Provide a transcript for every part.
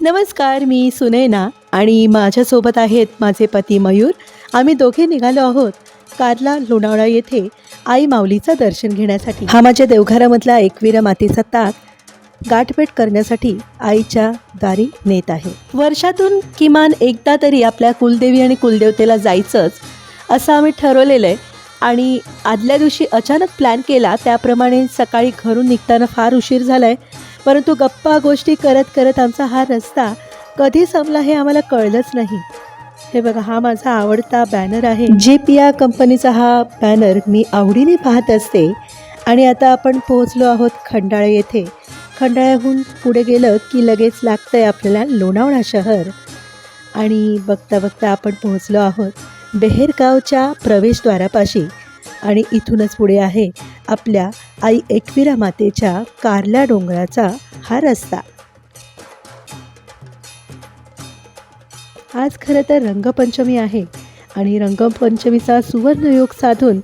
नमस्कार, मी सुनैना आणि माझ्यासोबत आहेत माझे पती मयूर. आम्ही दोघे निघालो आहोत कार्ला लोणावळा येथे आई माऊलीचं दर्शन घेण्यासाठी. हा माझ्या देवघरामधला एकविरा मातीचा ताक गाठभेट करण्यासाठी आईच्या दारी नेत आहे. वर्षातून किमान एकदा तरी आपल्या कुलदेवी आणि कुलदेवतेला जायचंच असं आम्ही ठरवलेलं आहे आणि आदल्या दिवशी अचानक प्लॅन केला. त्याप्रमाणे सकाळी घरून निघताना फार उशीर झाला आहे, परंतु गप्पा गोष्टी करत करत आमचा हा रस्ता कधी संपला हे आम्हाला कळलंच नाही. हे बघा, हा माझा आवडता बॅनर आहे. JPR कंपनीचा हा बॅनर मी आवडीने पाहत असते. आणि आता आपण पोहोचलो आहोत खंडाळा येथे. खंडाळ्याहून पुढे गेलं की लगेच लागतं आहे आपल्याला लोणावळा शहर. आणि बघता बघता आपण पोहोचलो आहोत बेहेरगावच्या प्रवेशद्वारापाशी. आणि इथूनच पुढे आहे आपल्या आई एकविरा मातेच्या कार्ला डोंगराचा हा रस्ता. आज खरं तर रंगपंचमी आहे आणि रंगपंचमीचा सुवर्णयोग साधून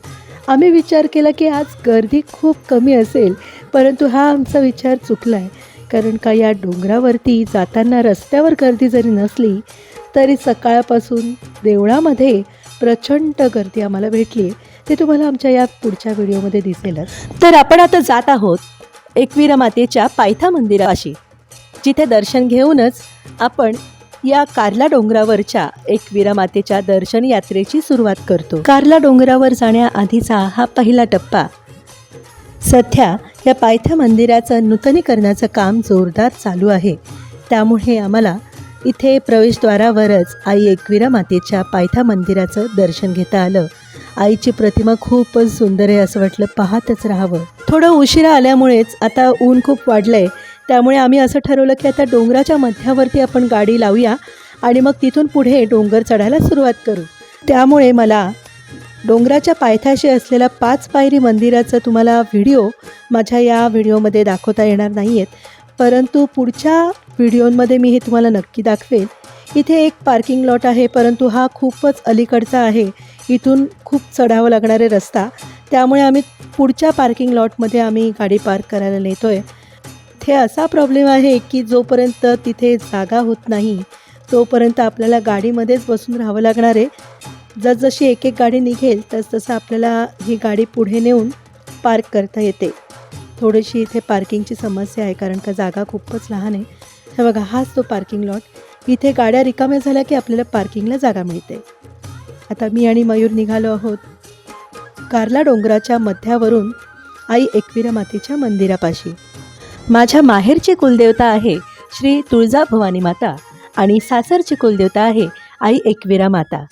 आम्ही विचार केला की आज गर्दी खूप कमी असेल, परंतु हा आमचा विचार चुकला आहे. कारण का या डोंगरावरती जाताना रस्त्यावर गर्दी जरी नसली तरी सकाळपासून देवळामध्ये प्रचंड गर्दी आम्हाला भेटली. ते तुम्हाला आमच्या या पुढच्या व्हिडिओमध्ये दिसेलच. तर आपण आता जात आहोत एकविरा मातेच्या पायथा मंदिरापाशी, जिथे दर्शन घेऊनच आपण या कार्ला डोंगरावरच्या एकविरा मातेच्या दर्शन यात्रेची सुरुवात करतो. कार्ला डोंगरावर जाण्याआधीचा हा पहिला टप्पा. सध्या या पायथा मंदिराचं नूतनीकरणाचं काम जोरदार चालू आहे. त्यामुळे आम्हाला इथे प्रवेशद्वारावरच आई एकविरा मातेच्या पायथा मंदिराचं दर्शन घेता आलं. आईची प्रतिमा खूपच सुंदर आहे, असं वाटलं पाहतच राहावं. थोडं उशिरा आल्यामुळेच आता ऊन खूप वाढलं आहे, त्यामुळे आम्ही असं ठरवलं की आता डोंगराच्या मध्यावरती आपण गाडी लावूया आणि मग तिथून पुढे डोंगर चढायला सुरुवात करू. त्यामुळे मला डोंगराच्या पायथ्याशी असलेल्या 5 पायरी मंदिराचं तुम्हाला व्हिडिओ माझ्या या व्हिडिओमध्ये दाखवता येणार नाही आहेत, परंतु पुढच्या व्हिडिओमध्ये मी हे तुम्हाला नक्की दाखवेल. इथे एक पार्किंग लॉट आहे, परंतु हा खूपच अलीकडचा आहे. इथून खूप चढावं लागणारे रस्ता, त्यामुळे आम्ही पुढच्या पार्किंग लॉटमध्ये आम्ही गाडी पार्क करायला नेतो आहे. इथे असा प्रॉब्लेम आहे की जोपर्यंत तिथे जागा होत नाही तोपर्यंत आपल्याला गाडीमध्येच बसून राहावं लागणार आहे. जसजशी एक एक गाडी निघेल तसतसं आपल्याला ही गाडी पुढे नेऊन पार्क करता येते. थोडीशी इथे पार्किंगची समस्या आहे, कारण का जागा खूपच लहान आहे. हे बघा, हाच तो पार्किंग लॉट. इथे गाड्या रिकाम्या झाल्या की आपल्याला पार्किंगला जागा मिळते. आता मी आणि मयूर निघालो आहोत कार्ला डोंगराच्या मध्यावरून आई एकविरा मातेच्या मंदिरापाशी. माझ्या माहेरची कुलदेवता आहे श्री तुळजाभवानी माता आणि सासरची कुलदेवता आहे आई एकविरा माता.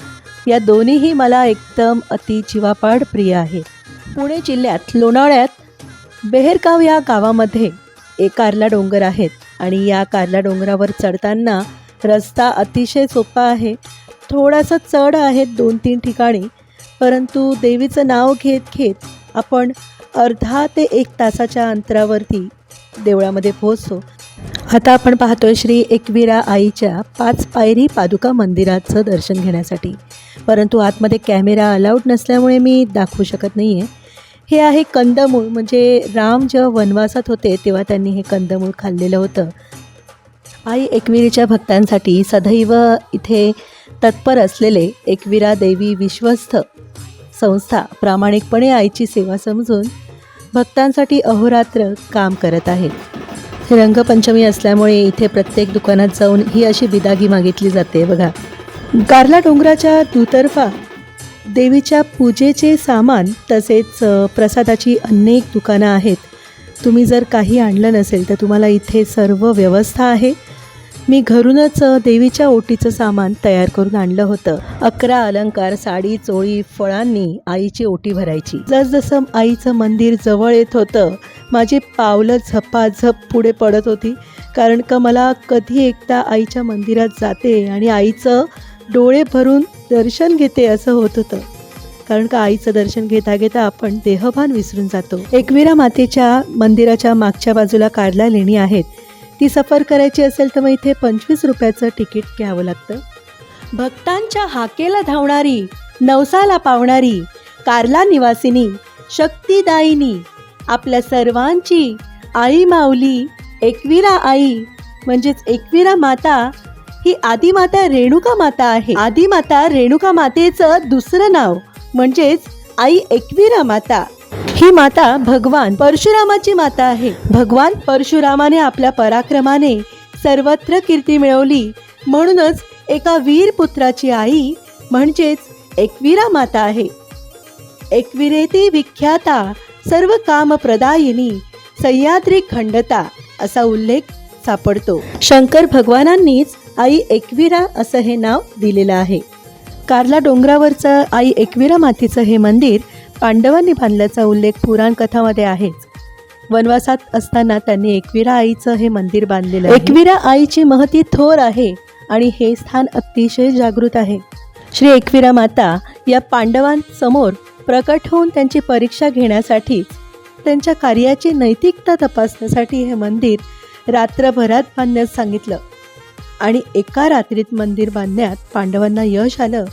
या दोन्हीही मला एकदम अति जीवापाड प्रिय आहे. पुणे जिल्ह्यात लोणावळ्यात बेहेरगाव या गावामध्ये एक कार्ला डोंगर आहेत आणि या कार्ला डोंगरावर चढताना रस्ता अतिशय सोपा आहे. थोडासा चढ आहेत 2-3 ठिकाणी, परंतु देवीचं नाव घेत घेत आपण अर्धा ते 1 तासाच्या अंतरावरती देवळामध्ये पोहोचतो. आता आपण पाहतोय श्री एकविरा आईच्या 5 पायरी पादुका मंदिराचं दर्शन घेण्यासाठी, परंतु आतमध्ये कॅमेरा अलाउड नसल्यामुळे मी दाखवू शकत नाही आहे. हे आहे कंदमूळ, म्हणजे राम जेव्हा वनवासात होते तेव्हा त्यांनी हे कंदमूळ खाल्लेलं होतं. आई एकविरीच्या भक्तांसाठी सदैव इथे तत्पर असलेले एकविरा देवी विश्वस्त संस्था प्रामाणिकपणे आईची सेवा समजून भक्तांसाठी अहोरात्र काम करत आहेत. रंगपंचमी असल्यामुळे इथे प्रत्येक दुकानात जाऊन ही अशी बिदागी मागितली जाते. बघा, कार्ला डोंगराच्या दुतर्फा देवीच्या पूजेचे सामान तसेच प्रसादाची अनेक दुकानं आहेत. तुम्ही जर काही आणलं नसेल तर तुम्हाला इथे सर्व व्यवस्था आहे. मी घरूनच देवीच्या ओटीचं सामान तयार करून आणलं होतं. 11 अलंकार, साडी, चोळी, फळांनी आईची ओटी भरायची. जसजसं आईचं मंदिर जवळ येत होतं माझी पावलं झपाझप पुढे पडत होती, कारण का मला कधी एकदा आईच्या मंदिरात जाते आणि आईचं डोळे भरून दर्शन घेते असं होत होतं. कारण का आईचं दर्शन घेता घेता आपण देहभान विसरून जातो. एकविरा मातेच्या मंदिराच्या मागच्या बाजूला कार्ला लेणी आहेत. ती सफर करायची असेल तर मग इथे 25 रुपयाचं तिकीट घ्यावं लागतं. भक्तांच्या हाकेला धावणारी, नवसाला पावणारी कार्ला निवासिनी, शक्तिदायिनी, आपल्या सर्वांची आई माऊली एकविरा आई म्हणजेच एकविरा माता ही आदिमाता रेणुका माता आहे. आदिमाता रेणुका मातेचं दुसरं नाव म्हणजेच आई एकविरा माता. ही माता भगवान परशुरामाची माता आहे. भगवान परशुरामाने आपल्या पराक्रमाने सर्वत्र कीर्ती मिळवली, म्हणूनच एका वीर पुत्राची आई म्हणजेच एकविरा माता आहे. एकविरेती विख्याता सर्व काम प्रदायिनी सह्याद्री खंडता असा उल्लेख सापडतो. शंकर भगवानांनीच आई एकविरा असं हे नाव दिलेलं आहे. कार्ला डोंगरावरचं आई एकविरा मातेचं हे मंदिर पांडवांनी बांधल्याचा उल्लेख पुराण कथामध्ये आहेच. वनवासात असताना त्यांनी एकविरा आईचं हे मंदिर बांधलेलं आहे. एकविरा आईची महती थोर आहे आणि हे स्थान अतिशय जागृत आहे. श्री एकविरा माता या पांडवांसमोर प्रकट होऊन त्यांची परीक्षा घेण्यासाठी, त्यांच्या कार्याची नैतिकता तपासण्यासाठी हे मंदिर रात्रभरात बांधण्यास सांगितलं आणि एका रात्रीत मंदिर बांधण्यात पांडवांना यश आलं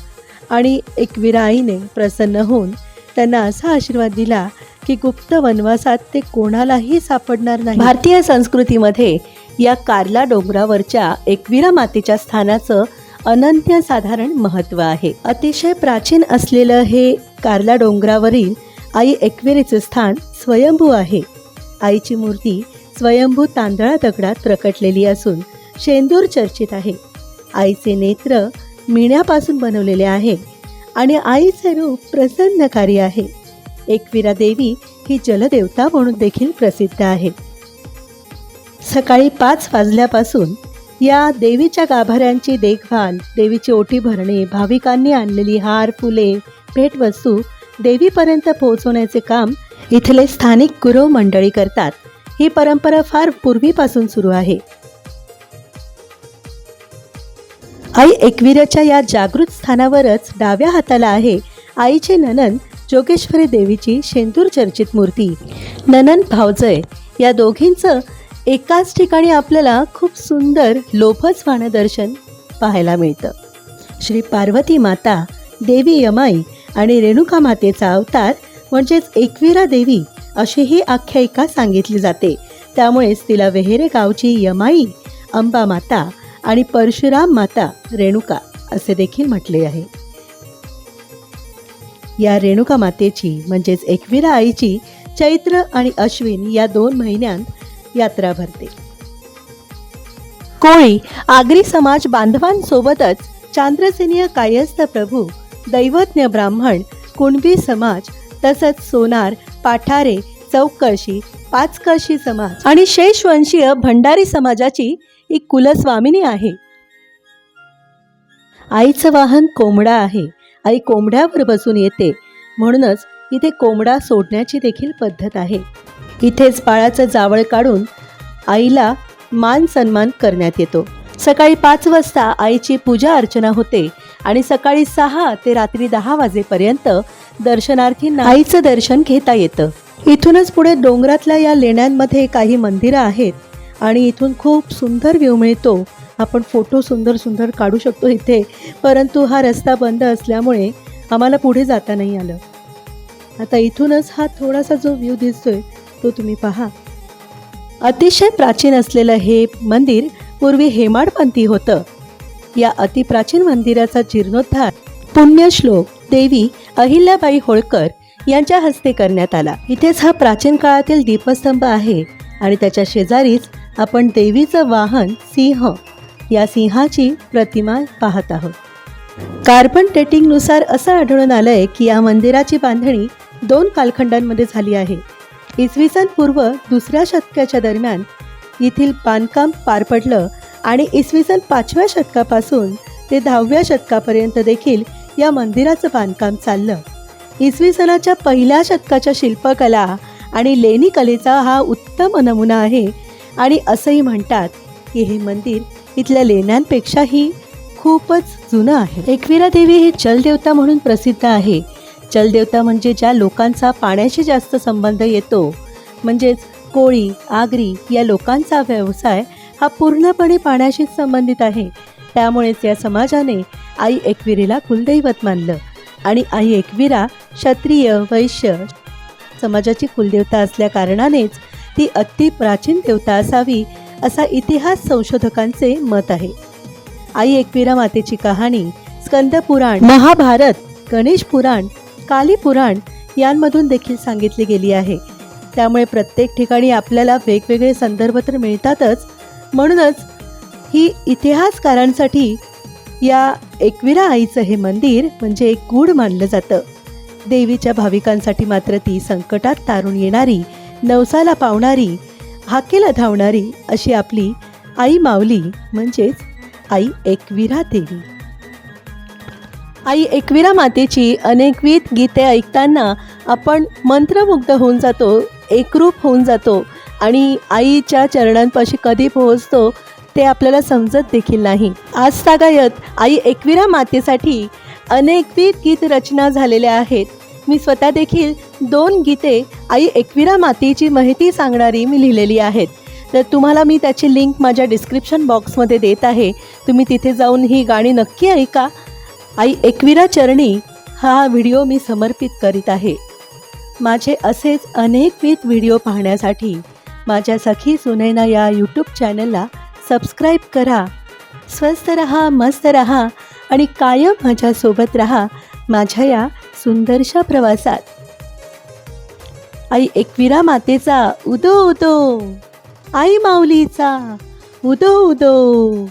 आणि एकविरा आईने प्रसन्न होऊन त्यांना असा आशीर्वाद दिला की गुप्त वनवासात ते कोणालाही सापडणार नाही. भारतीय संस्कृतीमध्ये या कार्ला डोंगरावरच्या एकविरा मातेच्या स्थानाचं अनन्यसाधारण महत्त्व आहे. अतिशय प्राचीन असलेलं हे कार्ला डोंगरावरील आई एकविरेचे स्थान स्वयंभू आहे. आईची मूर्ती स्वयंभू तांदळा दगडात प्रकटलेली असून शेंदूर चर्चित आहे. आईचे नेत्र मिण्यापासून बनवलेले आहे आणि आईचे रूप प्रसन्नकारी आहे. एकविरा देवी ही जलदेवता म्हणून देखील प्रसिद्ध आहे. सकाळी 5 वाजल्यापासून या देवीच्या गाभाऱ्यांची देखभाल, देवीची ओटी भरणे, भाविकांनी आणलेली हार, फुले, भेटवस्तू देवीपर्यंत पोहोचवण्याचे काम इथले स्थानिक गुरव मंडळी करतात. ही परंपरा फार पूर्वीपासून सुरू आहे. आई एकविराच्या या जागृत स्थानावरच डाव्या हाताला आहे आईचे ननन जोगेश्वरी देवीची शेंदूर चर्चित मूर्ती. ननन भावजय या दोघींचं एकाच ठिकाणी आपल्याला खूप सुंदर लोभसवाणं दर्शन पाहायला मिळतं. श्री पार्वती माता, देवी यमाई आणि रेणुका मातेचा अवतार म्हणजेच एकविरा देवी अशी ही आख्यायिका सांगितली जाते. त्यामुळेच तिला वेहेरे गावची यमाई, अंबा माता आणि परशुराम माता रेणुका असे देखील म्हटले आहे. या रेणुका मातेची म्हणजेच एकविरा आईची चैत्र आणि अश्विन या 2 महिन्यांत यात्रा भरते. कोळी, आगरी समाज बांधवांसोबतच चांद्रसेनीय कायस्थ प्रभू, दैवज्ञ ब्राह्मण, कुणबी समाज तसंच सोनार, पाठारे, चौकळशी, पाचकळशी समाज आणि शेषवंशीय भंडारी समाजाची ही कुलस्वामिनी आहे. आईचं वाहन कोंबडा आहे. आई कोंबड्यावर बसून येते, म्हणूनच इथे कोंबडा सोडण्याची देखील पद्धत आहे. इथेच बाळाचं जावळ काढून आईला मान सन्मान करण्यात येतो. सकाळी 5 वाजता आईची पूजा अर्चना होते आणि सकाळी 6 ते रात्री 10 वाजेपर्यंत दर्शनार्थींना आईचं दर्शन घेता येतं. इथूनच पुढे डोंगरातल्या या लेण्यांमध्ये काही मंदिरं आहेत आणि इथून खूप सुंदर व्ह्यू मिळतो. आपण फोटो सुंदर काढू शकतो इथे, परंतु हा रस्ता बंद असल्यामुळे आम्हाला पुढे जाता नाही आलं. आता इथूनच हा थोडासा जो व्ह्यू दिसतोय तो तुम्ही पहा. अतिशय प्राचीन असलेलं हे मंदिर पूर्वी हेमाडपंथी होतं. या अतिप्राचीन मंदिराचा जीर्णोद्धार पुण्यश्लोक देवी अहिल्याबाई होळकर यांच्या हस्ते करण्यात आला. इथेच हा प्राचीन काळातील दीपस्तंभ आहे आणि त्याच्या शेजारीच आपण देवीचं वाहन सिंह या सिंहाची प्रतिमा पाहत आहोत. कार्बन डेटिंगनुसार असं आढळून आलंय की या मंदिराची बांधणी 2 कालखंडांमध्ये झाली आहे. इसवी सन पूर्व 2ऱ्या शतकाच्या दरम्यान येथील बांधकाम पार पडलं आणि इसवी सन 5व्या शतकापासून ते 10व्या शतकापर्यंत देखील या मंदिराचं बांधकाम चाललं. इसवी सनाच्या 1ल्या शतकाच्या शिल्पकला आणि लेणी कलेचा हा उत्तम नमुना आहे आणि असंही म्हणतात की हे मंदिर इथल्या लेण्यांपेक्षाही खूपच जुनं आहे. एकविरा देवी ही जलदेवता म्हणून प्रसिद्ध आहे. जलदेवता म्हणजे ज्या लोकांचा पाण्याशी जास्त संबंध येतो, म्हणजेच कोळी, आगरी या लोकांचा व्यवसाय हा पूर्णपणे पाण्याशी संबंधित आहे. त्यामुळेच या समाजाने आई एकविरेला कुलदैवत मानलं आणि आई एकविरा क्षत्रिय वैश्य समाजाची कुलदेवता असल्या कारणानेच ती अति प्राचीन देवता असावी असा इतिहास संशोधकांचे मत आहे. आई एकविरा मातेची कहाणी स्कंद पुराण, महाभारत, गणेश पुराण, काली पुराण यांमधून देखील सांगितली गेली आहे. त्यामुळे प्रत्येक ठिकाणी आपल्याला वेगवेगळे संदर्भ तर मिळतातच, म्हणूनच ही इतिहासकारांसाठी या एकविरा आईचं हे मंदिर म्हणजे एक गूढ मानलं जातं. देवीच्या भाविकांसाठी मात्र ती संकटात तारून येणारी, नवसाला पावणारी, हाकेला धावणारी अशी आपली आई माऊली म्हणजेच आई एकविरा देवी. आई एकविरा मातेची अनेकविध गीते ऐकताना आपण मंत्रमुग्ध होऊन जातो, एकरूप होऊन जातो आणि आईच्या चरणांपाशी कधी पोहोचतो ते आपल्याला समजत देखील नाही. आजतागायत आई एकविरा मातेसाठी अनेकविध गीत रचना झालेल्या आहेत. मी स्वतः देखील 2 गीते आई एकविरा मातेची माहिती सांगणारी मी लिहिलेली आहेत. तर तुम्हाला मी त्याची लिंक माझ्या डिस्क्रिप्शन बॉक्समध्ये देत आहे. तुम्ही तिथे जाऊन ही गाणी नक्की ऐका. आई एकविरा चरणी हा व्हिडिओ मी समर्पित करीत आहे. माझे असेच अनेकविध व्हिडिओ पाहण्यासाठी माझ्या सखी सुनैना या यूट्यूब चॅनलला सबस्क्राईब करा. स्वस्थ रहा, मस्त रहा आणि कायम माझ्यासोबत रहा माझ्या या सुंदरशा प्रवासात. आई एकविरा मातेचा उदो उदो, आई माऊलीचा उदो उदो.